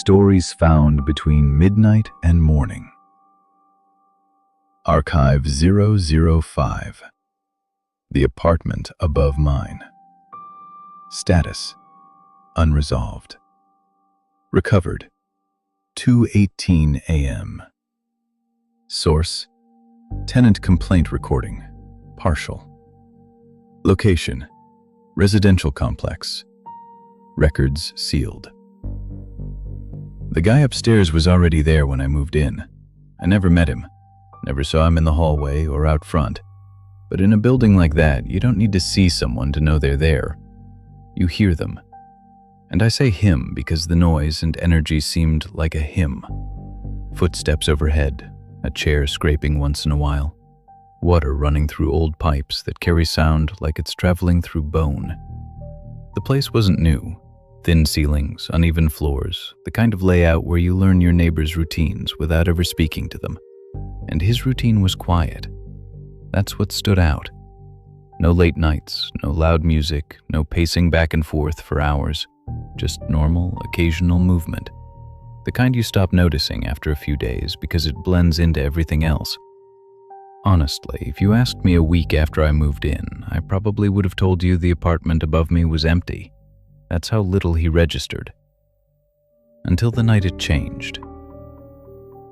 Stories found between midnight and morning. Archive 005. The apartment above mine. Status: unresolved. Recovered: 2:18 a.m. Source: Tenant complaint recording, partial. Location: residential complex. Records sealed. The guy upstairs was already there when I moved in. I never met him, never saw him in the hallway or out front. But in a building like that, you don't need to see someone to know they're there. You hear them. And I say him because the noise and energy seemed like a hymn. Footsteps overhead, a chair scraping once in a while, water running through old pipes that carry sound like it's traveling through bone. The place wasn't new. Thin ceilings, uneven floors, the kind of layout where you learn your neighbor's routines without ever speaking to them. And his routine was quiet. That's what stood out. No late nights, no loud music, no pacing back and forth for hours. Just normal, occasional movement. The kind you stop noticing after a few days because it blends into everything else. Honestly, if you asked me a week after I moved in, I probably would have told you the apartment above me was empty. That's how little he registered. Until the night it changed.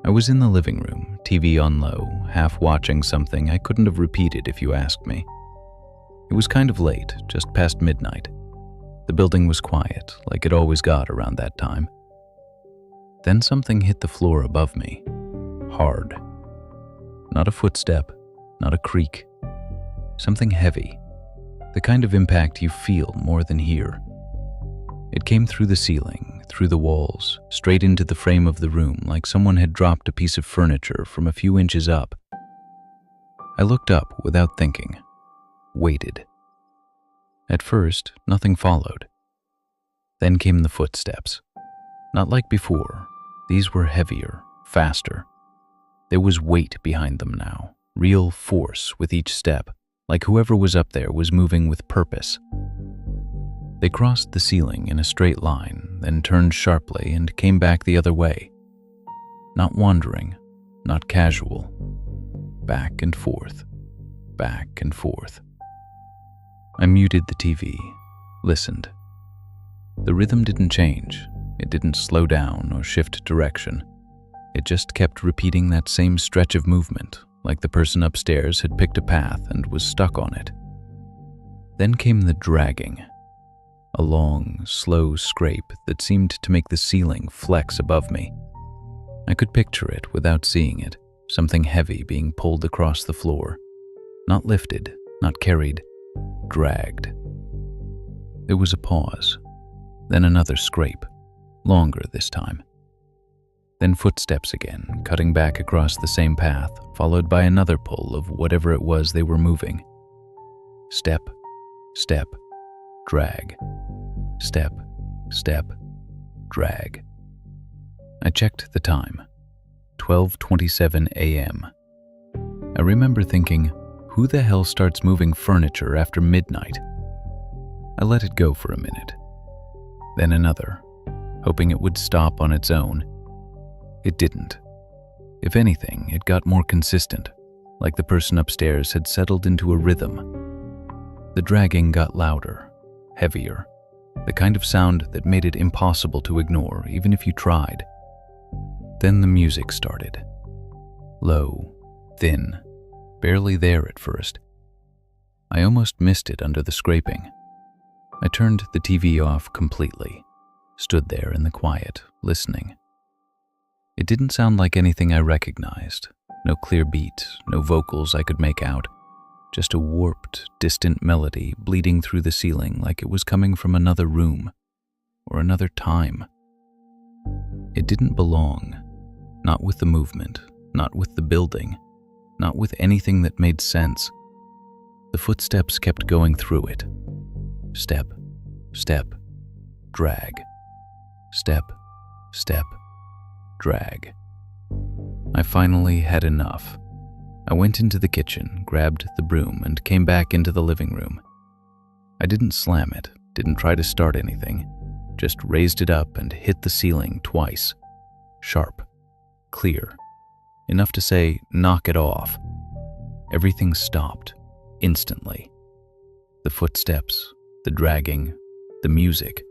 I was in the living room, TV on low, half watching something I couldn't have repeated if you asked me. It was kind of late, just past midnight. The building was quiet, like it always got around that time. Then something hit the floor above me, hard. Not a footstep, not a creak. Something heavy, the kind of impact you feel more than hear. It came through the ceiling, through the walls, straight into the frame of the room like someone had dropped a piece of furniture from a few inches up. I looked up without thinking, waited. At first, nothing followed. Then came the footsteps. Not like before, these were heavier, faster. There was weight behind them now, real force with each step, like whoever was up there was moving with purpose. They crossed the ceiling in a straight line, then turned sharply and came back the other way. Not wandering, not casual. Back and forth, back and forth. I muted the TV, listened. The rhythm didn't change. It didn't slow down or shift direction. It just kept repeating that same stretch of movement, like the person upstairs had picked a path and was stuck on it. Then came the dragging. A long, slow scrape that seemed to make the ceiling flex above me. I could picture it without seeing it, something heavy being pulled across the floor. Not lifted, not carried, dragged. There was a pause, then another scrape, longer this time. Then footsteps again, cutting back across the same path, followed by another pull of whatever it was they were moving. Step, step, drag. Step, step, drag. I checked the time. 12:27 a.m. I remember thinking, who the hell starts moving furniture after midnight? I let it go for a minute. Then another, hoping it would stop on its own. It didn't. If anything, it got more consistent, like the person upstairs had settled into a rhythm. The dragging got louder, heavier, the kind of sound that made it impossible to ignore, even if you tried. Then the music started. Low, thin, barely there at first. I almost missed it under the scraping. I turned the TV off completely, stood there in the quiet, listening. It didn't sound like anything I recognized. No clear beat, no vocals I could make out. Just a warped, distant melody bleeding through the ceiling like it was coming from another room or another time. It didn't belong, not with the movement, not with the building, not with anything that made sense. The footsteps kept going through it. Step, step, drag. Step, step, drag. I finally had enough. I went into the kitchen, grabbed the broom, and came back into the living room. I didn't slam it, didn't try to start anything, just raised it up and hit the ceiling twice. Sharp, clear, enough to say, knock it off. Everything stopped, instantly. The footsteps, the dragging, the music,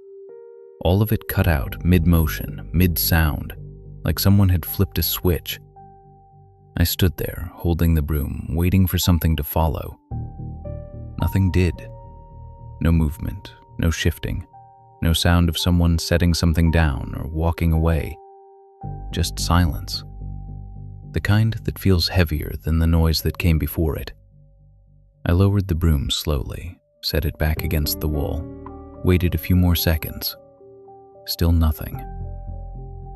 all of it cut out mid-motion, mid-sound, like someone had flipped a switch. I stood there, holding the broom, waiting for something to follow. Nothing did. No movement, no shifting, no sound of someone setting something down or walking away. Just silence. The kind that feels heavier than the noise that came before it. I lowered the broom slowly, set it back against the wall, waited a few more seconds. Still nothing.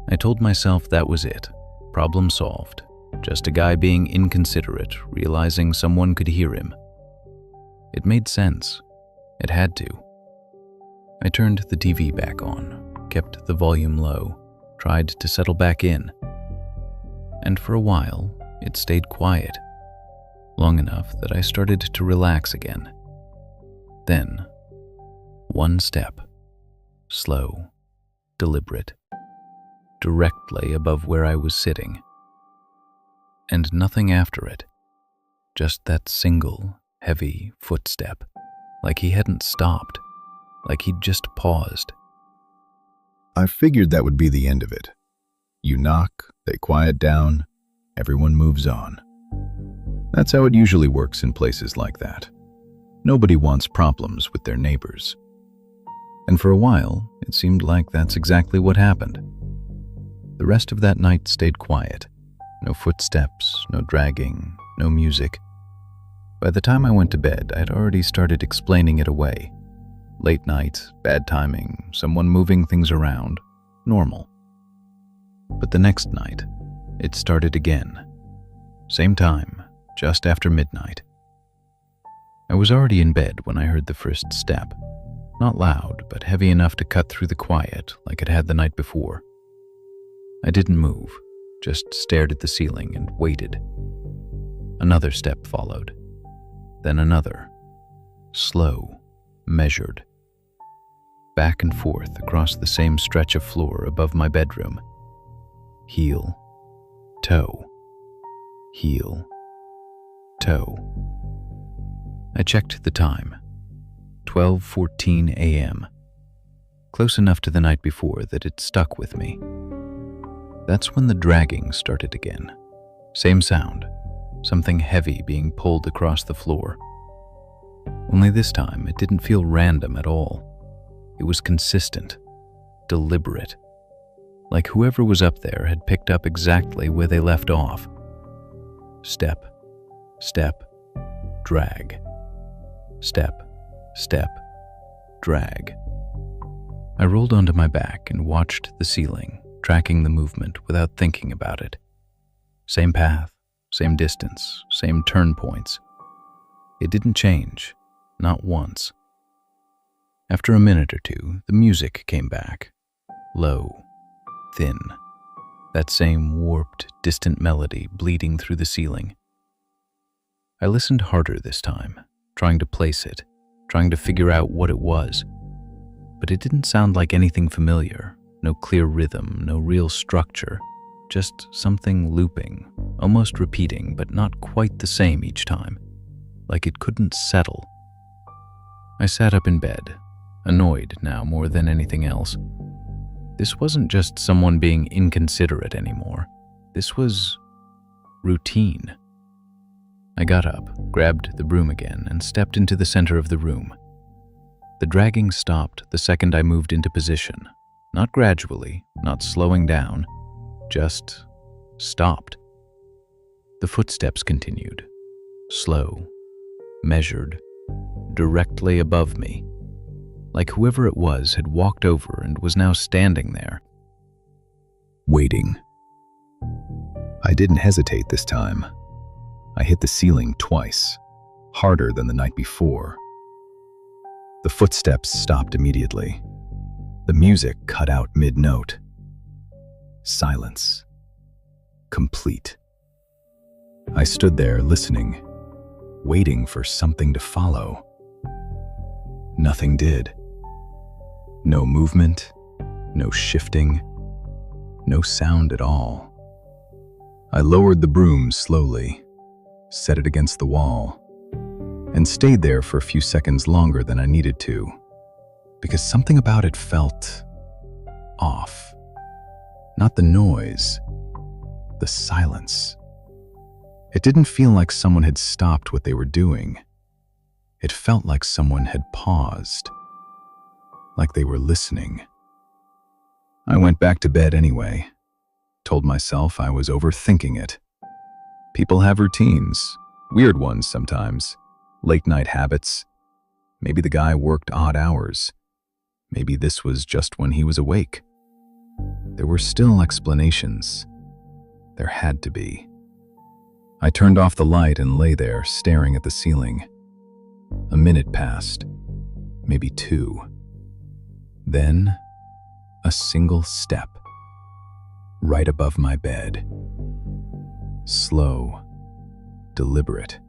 I told myself that was it. Problem solved. Just a guy being inconsiderate, realizing someone could hear him. It made sense. It had to. I turned the TV back on, kept the volume low, tried to settle back in. And for a while, it stayed quiet, long enough that I started to relax again. Then, one step, slow, deliberate, directly above where I was sitting. And nothing after it, just that single, heavy footstep, like he hadn't stopped, like he'd just paused. I figured that would be the end of it. You knock, they quiet down, everyone moves on. That's how it usually works in places like that. Nobody wants problems with their neighbors. And for a while, it seemed like that's exactly what happened. The rest of that night stayed quiet. No footsteps, no dragging, no music. By the time I went to bed, I'd already started explaining it away. Late night, bad timing, someone moving things around, normal. But the next night, it started again. Same time, just after midnight. I was already in bed when I heard the first step. Not loud, but heavy enough to cut through the quiet like it had the night before. I didn't move, just stared at the ceiling and waited. Another step followed, then another. Slow, measured. Back and forth across the same stretch of floor above my bedroom. Heel, toe, heel, toe. I checked the time. 12:14 a.m. Close enough to the night before that it stuck with me. That's when the dragging started again. Same sound, something heavy being pulled across the floor. Only this time, it didn't feel random at all. It was consistent, deliberate, like whoever was up there had picked up exactly where they left off. Step, step, drag. Step, step, drag. I rolled onto my back and watched the ceiling, tracking the movement without thinking about it. Same path, same distance, same turn points. It didn't change, not once. After a minute or two, the music came back. Low, thin. That same warped, distant melody bleeding through the ceiling. I listened harder this time, trying to place it, trying to figure out what it was. But it didn't sound like anything familiar. No clear rhythm, no real structure. Just something looping, almost repeating, but not quite the same each time. Like it couldn't settle. I sat up in bed, annoyed now more than anything else. This wasn't just someone being inconsiderate anymore. This was routine. I got up, grabbed the broom again, and stepped into the center of the room. The dragging stopped the second I moved into position. Not gradually, not slowing down, just stopped. The footsteps continued, slow, measured, directly above me, like whoever it was had walked over and was now standing there. Waiting. I didn't hesitate this time. I hit the ceiling twice, harder than the night before. The footsteps stopped immediately. The music cut out mid-note. Silence. Complete. I stood there listening, waiting for something to follow. Nothing did. No movement, No shifting, no sound at all. I lowered the broom slowly, set it against the wall, and stayed there for a few seconds longer than I needed to, because something about it felt off. Not the noise, the silence. It didn't feel like someone had stopped what they were doing. It felt like someone had paused, like they were listening. I went back to bed anyway, told myself I was overthinking it. People have routines, weird ones sometimes, late-night habits. Maybe the guy worked odd hours. Maybe this was just when he was awake. There were still explanations. There had to be. I turned off the light and lay there, staring at the ceiling. A minute passed, maybe 2. Then, a single step, right above my bed. Slow, deliberate,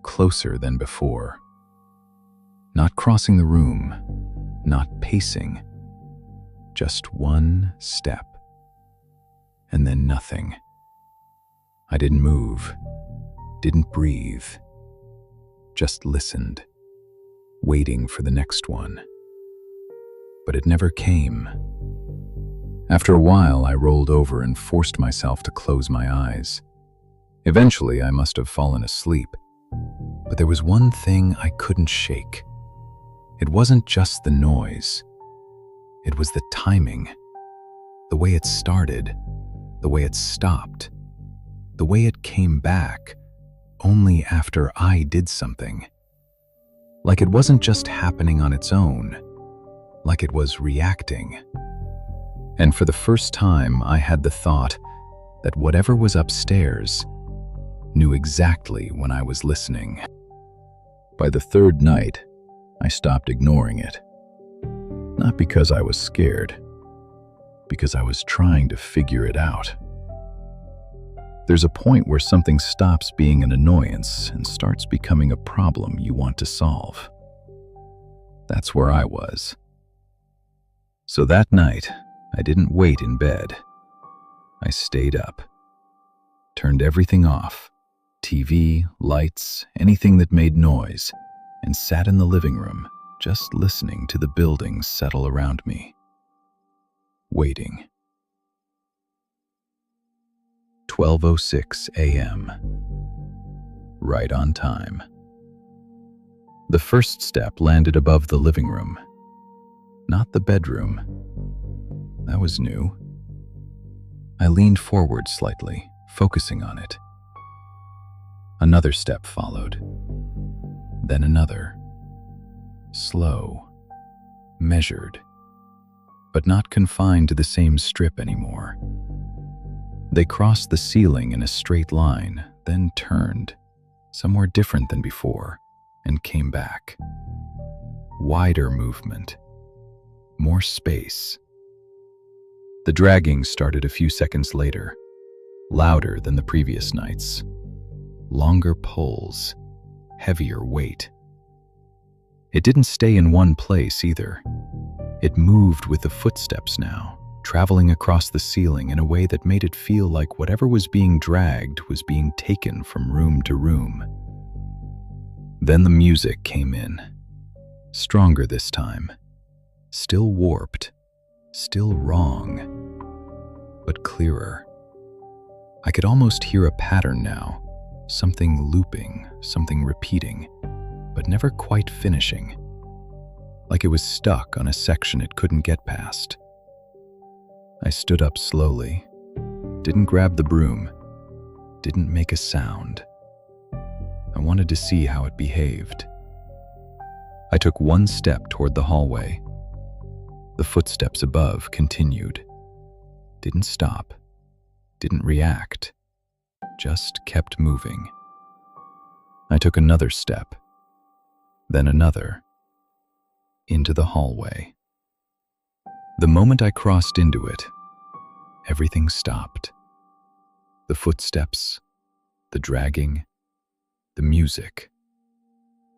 closer than before. Not crossing the room, not pacing, just one step, and then nothing. I didn't move, didn't breathe, just listened, waiting for the next one. But it never came. After a while, I rolled over and forced myself to close my eyes. Eventually, I must have fallen asleep. But there was one thing I couldn't shake. It wasn't just the noise. It was the timing. The way it started, the way it stopped, the way it came back only after I did something. Like it wasn't just happening on its own, like it was reacting. And for the first time, I had the thought that whatever was upstairs knew exactly when I was listening. By the third night, I stopped ignoring it. Not because I was scared, because I was trying to figure it out. There's a point where something stops being an annoyance and starts becoming a problem you want to solve. That's where I was. So that night, I didn't wait in bed. I stayed up, turned everything off, TV, lights, anything that made noise, and sat in the living room, just listening to the buildings settle around me. Waiting. 12:06 a.m. Right on time. The first step landed above the living room, not the bedroom. That was new. I leaned forward slightly, focusing on it. Another step followed, then another. Slow, measured, but not confined to the same strip anymore. They crossed the ceiling in a straight line, then turned, somewhere different than before, and came back. Wider movement, more space. The dragging started a few seconds later, louder than the previous nights. Longer pulls, heavier weight. It didn't stay in one place either. It moved with the footsteps now, traveling across the ceiling in a way that made it feel like whatever was being dragged was being taken from room to room. Then the music came in, stronger this time, still warped, still wrong, but clearer. I could almost hear a pattern now, something looping, something repeating, but never quite finishing, like it was stuck on a section it couldn't get past. I stood up slowly, didn't grab the broom, didn't make a sound. I wanted to see how it behaved. I took one step toward the hallway. The footsteps above continued. Didn't stop, didn't react, just kept moving. I took another step, then another, into the hallway. The moment I crossed into it, everything stopped. The footsteps, the dragging, the music,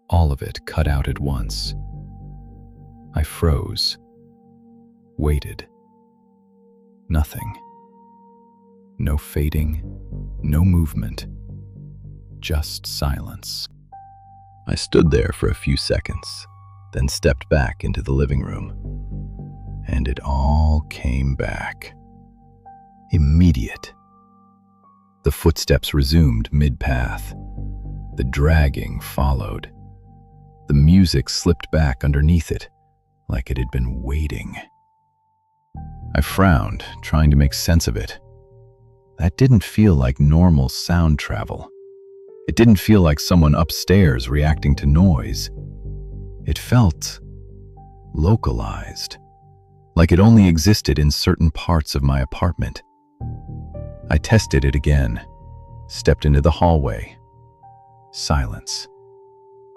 all of it cut out at once. I froze. Waited. Nothing. No fading, no movement. Just silence. I stood there for a few seconds, then stepped back into the living room. And it all came back. Immediate. The footsteps resumed mid-path. The dragging followed. The music slipped back underneath it, like it had been waiting. I frowned, trying to make sense of it. That didn't feel like normal sound travel. It didn't feel like someone upstairs reacting to noise. It felt localized, like it only existed in certain parts of my apartment. I tested it again, stepped into the hallway. Silence.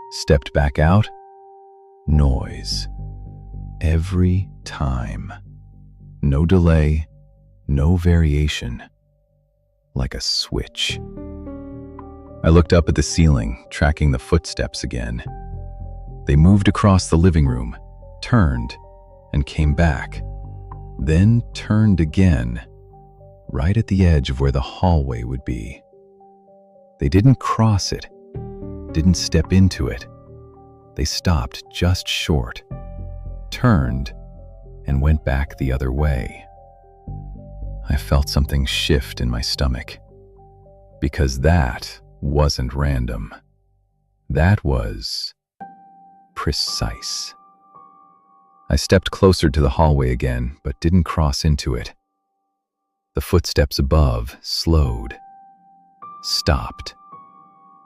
Stepped back out. Noise. Every time. No delay, no variation. Like a switch. I looked up at the ceiling, tracking the footsteps again. They moved across the living room, turned, and came back. Then turned again, right at the edge of where the hallway would be. They didn't cross it, didn't step into it. They stopped just short, turned, and went back the other way. I felt something shift in my stomach, because that wasn't random. That was precise. I stepped closer to the hallway again, but didn't cross into it. The footsteps above slowed, stopped,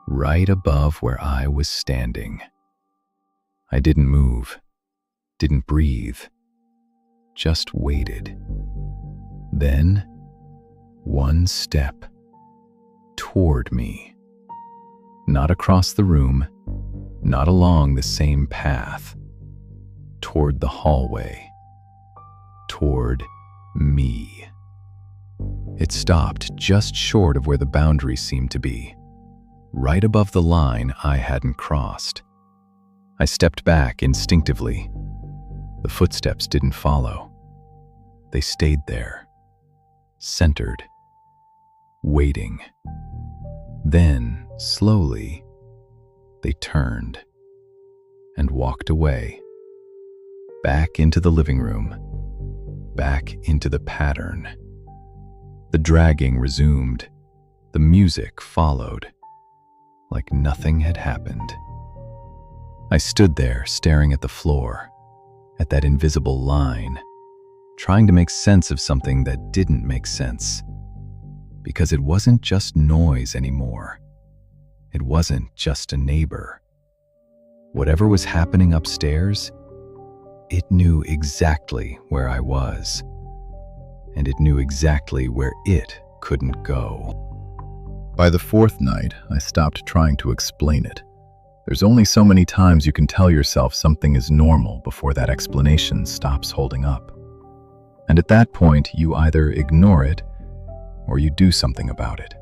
right above where I was standing. I didn't move, didn't breathe, just waited. Then, one step toward me. Not across the room, not along the same path. Toward the hallway. Toward me. It stopped just short of where the boundary seemed to be, right above the line I hadn't crossed. I stepped back instinctively. The footsteps didn't follow. They stayed there, centered, waiting. Then, slowly, they turned and walked away. Back into the living room, back into the pattern. The dragging resumed. The music followed, like nothing had happened. I stood there staring at the floor, at that invisible line, trying to make sense of something that didn't make sense. Because it wasn't just noise anymore. It wasn't just a neighbor. Whatever was happening upstairs, it knew exactly where I was. And it knew exactly where it couldn't go. By the fourth night, I stopped trying to explain it. There's only so many times you can tell yourself something is normal before that explanation stops holding up. And at that point, you either ignore it or you do something about it.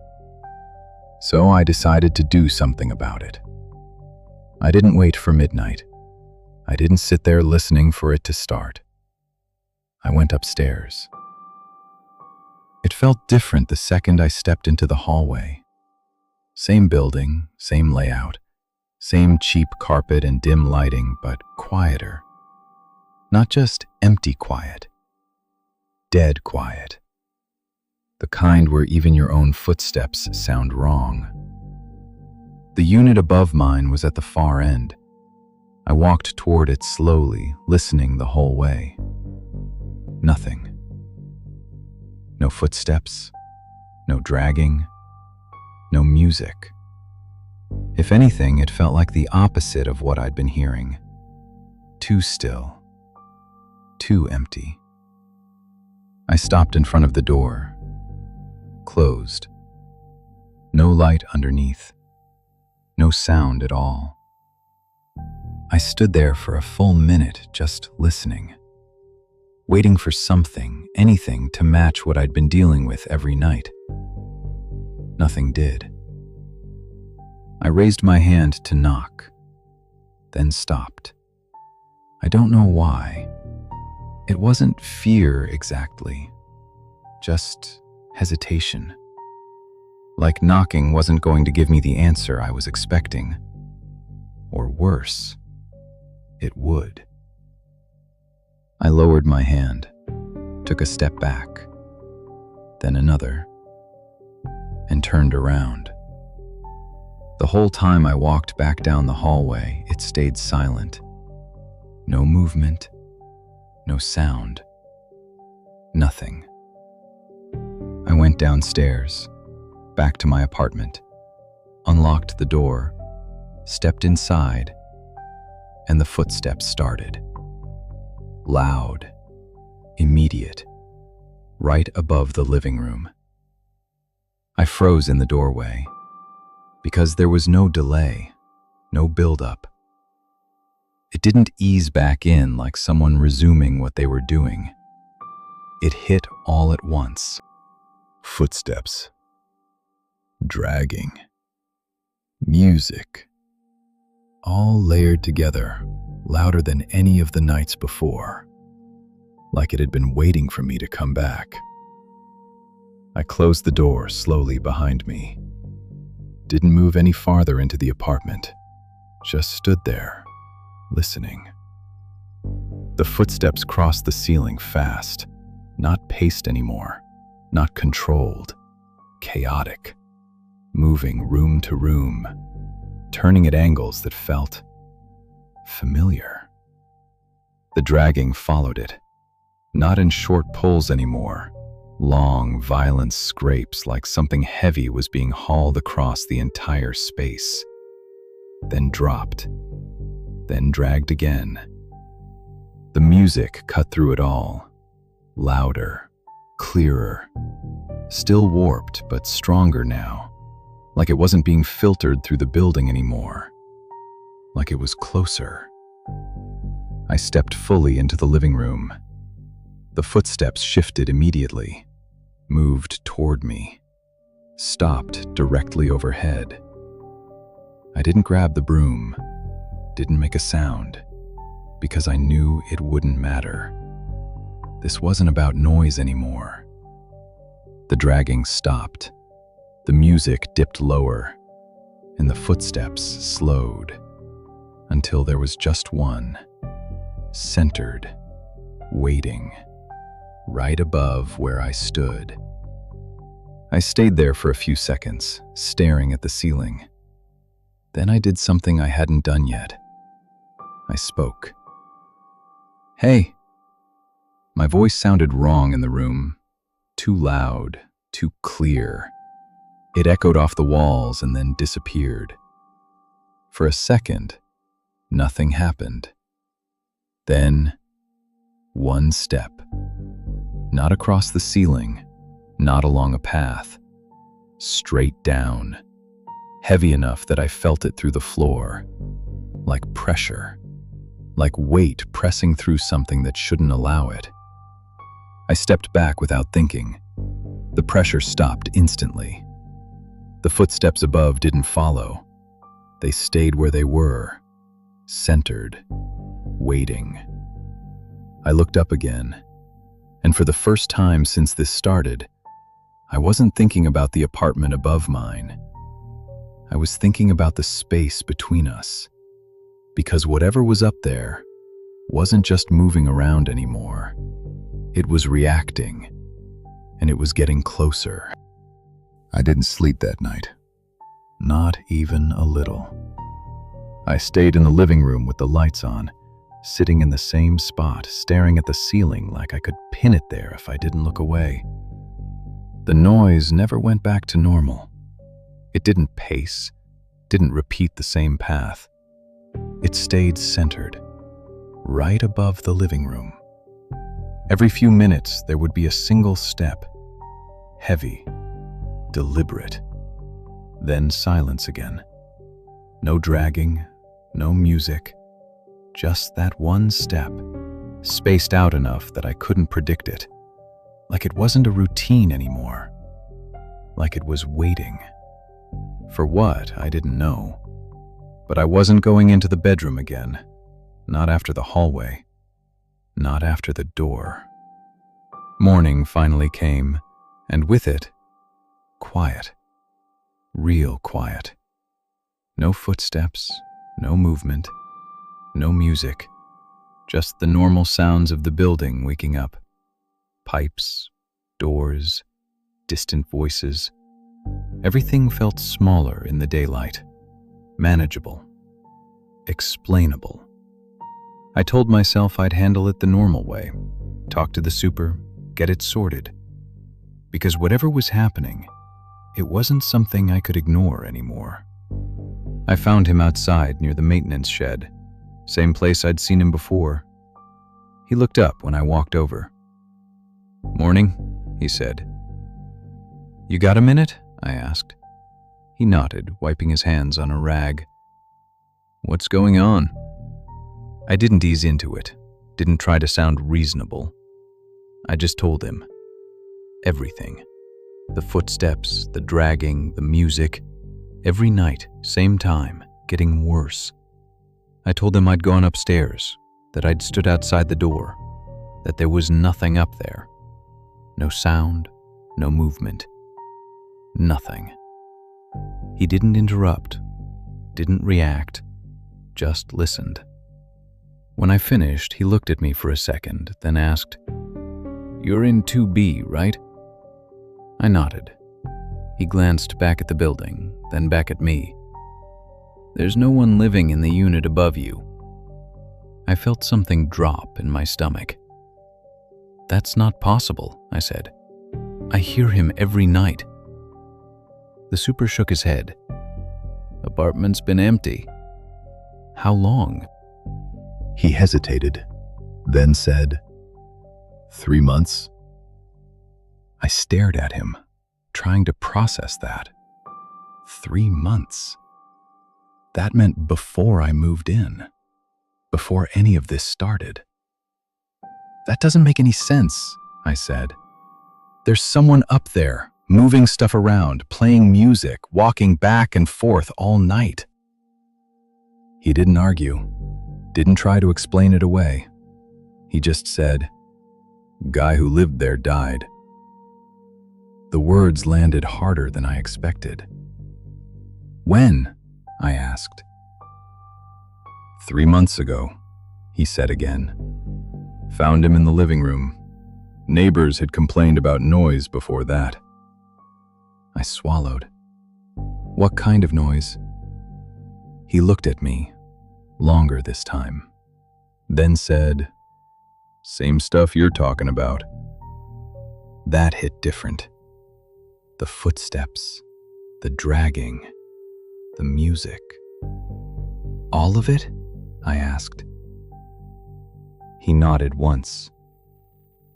So I decided to do something about it. I didn't wait for midnight. I didn't sit there listening for it to start. I went upstairs. It felt different the second I stepped into the hallway. Same building, same layout, same cheap carpet and dim lighting, but quieter. Not just empty quiet, dead quiet. The kind where even your own footsteps sound wrong. The unit above mine was at the far end. I walked toward it slowly, listening the whole way. Nothing. No footsteps, no dragging, no music. If anything, it felt like the opposite of what I'd been hearing. Too still, too empty. I stopped in front of the door. Closed. No light underneath. No sound at all. I stood there for a full minute just listening, waiting for something, anything to match what I'd been dealing with every night. Nothing did. I raised my hand to knock, then stopped. I don't know why. It wasn't fear exactly, just hesitation. Like knocking wasn't going to give me the answer I was expecting. Or worse, it would. I lowered my hand, took a step back, then another, and turned around. The whole time I walked back down the hallway, it stayed silent. No movement, no sound, nothing. I went downstairs, back to my apartment, unlocked the door, stepped inside, and the footsteps started. Loud, immediate, right above the living room. I froze in the doorway, because there was no delay, no build-up. It didn't ease back in like someone resuming what they were doing. It hit all at once. Footsteps. Dragging. Music. All layered together, louder than any of the nights before, like it had been waiting for me to come back. I closed the door slowly behind me. Didn't move any farther into the apartment, just stood there, listening. The footsteps crossed the ceiling fast, not paced anymore, not controlled, chaotic, moving room to room, turning at angles that felt familiar. The dragging followed it, not in short pulls anymore, long, violent scrapes like something heavy was being hauled across the entire space, then dropped, then dragged again. The music cut through it all, louder, clearer, still warped but stronger now, like it wasn't being filtered through the building anymore, like it was closer. I stepped fully into the living room. The footsteps shifted immediately, moved toward me, stopped directly overhead. I didn't grab the broom, didn't make a sound, because I knew it wouldn't matter. This wasn't about noise anymore. The dragging stopped, the music dipped lower, and the footsteps slowed, until there was just one, centered, waiting, right above where I stood. I stayed there for a few seconds, staring at the ceiling. Then I did something I hadn't done yet. I spoke. "Hey." My voice sounded wrong in the room, too loud, too clear. It echoed off the walls and then disappeared. For a second, nothing happened. Then, one step. Not across the ceiling, not along a path. Straight down. Heavy enough that I felt it through the floor. Like pressure. Like weight pressing through something that shouldn't allow it. I stepped back without thinking. The pressure stopped instantly. The footsteps above didn't follow. They stayed where they were, centered, waiting. I looked up again, and for the first time since this started, I wasn't thinking about the apartment above mine. I was thinking about the space between us, because whatever was up there wasn't just moving around anymore. It was reacting, and it was getting closer. I didn't sleep that night. Not even a little. I stayed in the living room with the lights on, sitting in the same spot, staring at the ceiling like I could pin it there if I didn't look away. The noise never went back to normal. It didn't pace, didn't repeat the same path. It stayed centered, right above the living room. Every few minutes, there would be a single step, heavy, deliberate, then silence again. No dragging, no music, just that one step, spaced out enough that I couldn't predict it, like it wasn't a routine anymore, like it was waiting. For what, I didn't know, but I wasn't going into the bedroom again, not after the hallway, Not after the door. Morning finally came, and with it, quiet. Real quiet. No footsteps, no movement, no music. Just the normal sounds of the building waking up. Pipes, doors, distant voices. Everything felt smaller in the daylight. Manageable. Explainable. I told myself I'd handle it the normal way. Talk to the super, get it sorted. Because whatever was happening, it wasn't something I could ignore anymore. I found him outside near the maintenance shed. Same place I'd seen him before. He looked up when I walked over. "Morning," he said. "You got a minute?" I asked. He nodded, wiping his hands on a rag. "What's going on?" I didn't ease into it, didn't try to sound reasonable. I just told him. Everything. The footsteps, the dragging, the music. Every night, same time, getting worse. I told him I'd gone upstairs, that I'd stood outside the door, that there was nothing up there. No sound, no movement. Nothing. He didn't interrupt, didn't react, just listened. When I finished, he looked at me for a second, then asked, "You're in 2B, right?" I nodded. He glanced back at the building, then back at me. "There's no one living in the unit above you." I felt something drop in my stomach. "That's not possible," I said. "I hear him every night." The super shook his head. "Apartment's been empty." "How long?" He hesitated, then said, 3 months. I stared at him, trying to process that. 3 months. That meant before I moved in, before any of this started. "That doesn't make any sense," I said. "There's someone up there, moving stuff around, playing music, walking back and forth all night." He didn't argue, didn't try to explain it away. He just said, "Guy who lived there died." The words landed harder than I expected. "When?" I asked. 3 months ago," he said again. "Found him in the living room. Neighbors had complained about noise before that." I swallowed. "What kind of noise?" He looked at me, longer this time, then said, "Same stuff you're talking about." That hit different. The footsteps, the dragging, the music. "All of it?" I asked. He nodded once.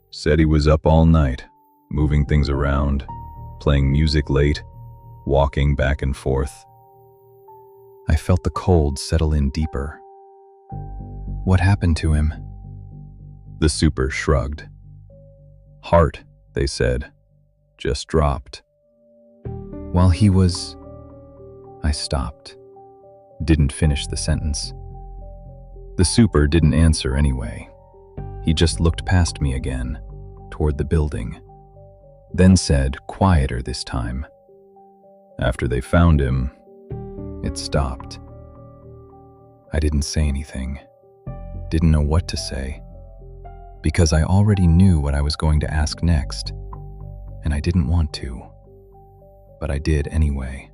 "Said he was up all night, moving things around, playing music late, walking back and forth." I felt the cold settle in deeper. "What happened to him?" The super shrugged. "Heart," they said, "just dropped." "While he was..." I stopped. Didn't finish the sentence. The super didn't answer anyway. He just looked past me again, toward the building, then said, quieter this time, "After they found him, it stopped." I didn't say anything, didn't know what to say, because I already knew what I was going to ask next, and I didn't want to, but I did anyway.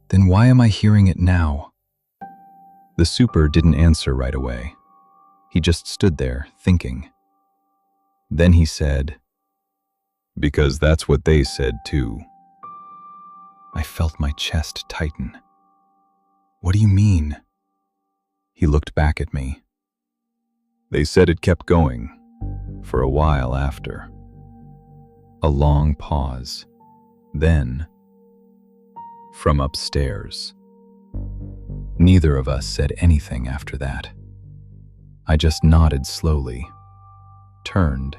"Then why am I hearing it now?" The super didn't answer right away. He just stood there, thinking. Then he said, "Because that's what they said too." I felt my chest tighten. "What do you mean?" He looked back at me. "They said it kept going, for a while after." A long pause. Then, from upstairs. Neither of us said anything after that. I just nodded slowly, turned,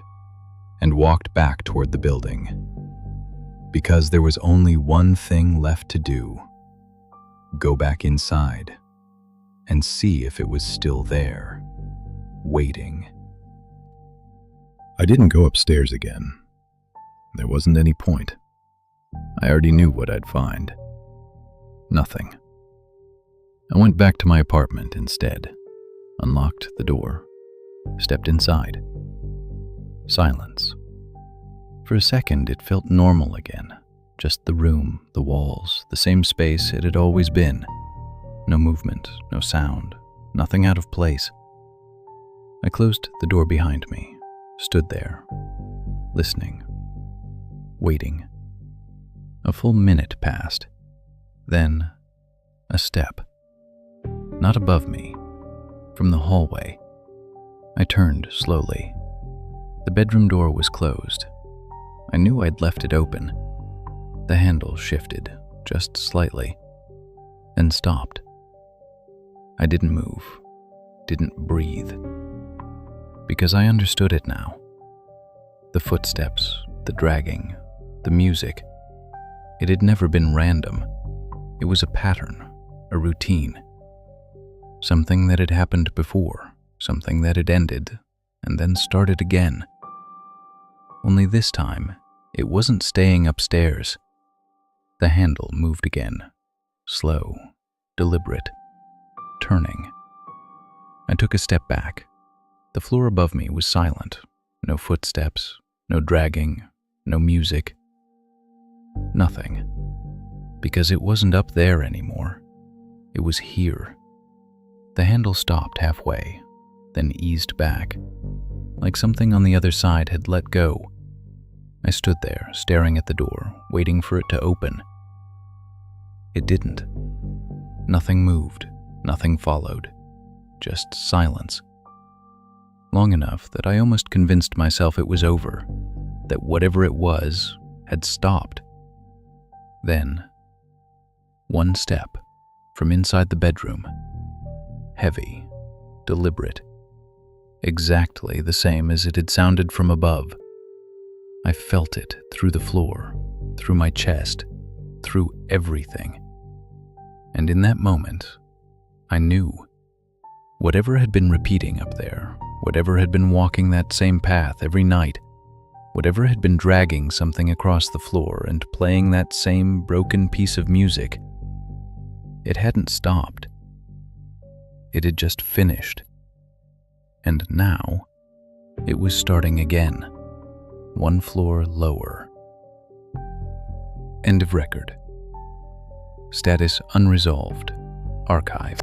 and walked back toward the building. Because there was only one thing left to do. Go back inside and see if it was still there, waiting. I didn't go upstairs again. There wasn't any point. I already knew what I'd find. Nothing. I went back to my apartment instead, unlocked the door, stepped inside. Silence. For a second, it felt normal again. Just the room, the walls, the same space it had always been. No movement, no sound, nothing out of place. I closed the door behind me, stood there, listening, waiting. A full minute passed. Then, a step. Not above me, from the hallway. I turned slowly. The bedroom door was closed. I knew I'd left it open. The handle shifted, just slightly, then stopped. I didn't move, didn't breathe, because I understood it now. The footsteps, the dragging, the music. It had never been random. It was a pattern, a routine. Something that had happened before, something that had ended, and then started again. Only this time, it wasn't staying upstairs. The handle moved again, slow, deliberate, turning. I took a step back. The floor above me was silent. No footsteps, no dragging, no music. Nothing. Because it wasn't up there anymore. It was here. The handle stopped halfway, then eased back, like something on the other side had let go. I stood there, staring at the door, waiting for it to open. It didn't. Nothing moved, nothing followed, just silence. Long enough that I almost convinced myself it was over, that whatever it was had stopped. Then, one step from inside the bedroom, heavy, deliberate, exactly the same as it had sounded from above. I felt it through the floor, through my chest, through everything. And in that moment, I knew. Whatever had been repeating up there, whatever had been walking that same path every night, whatever had been dragging something across the floor and playing that same broken piece of music, it hadn't stopped. It had just finished. And now, it was starting again, one floor lower. End of record. Status unresolved. Archive.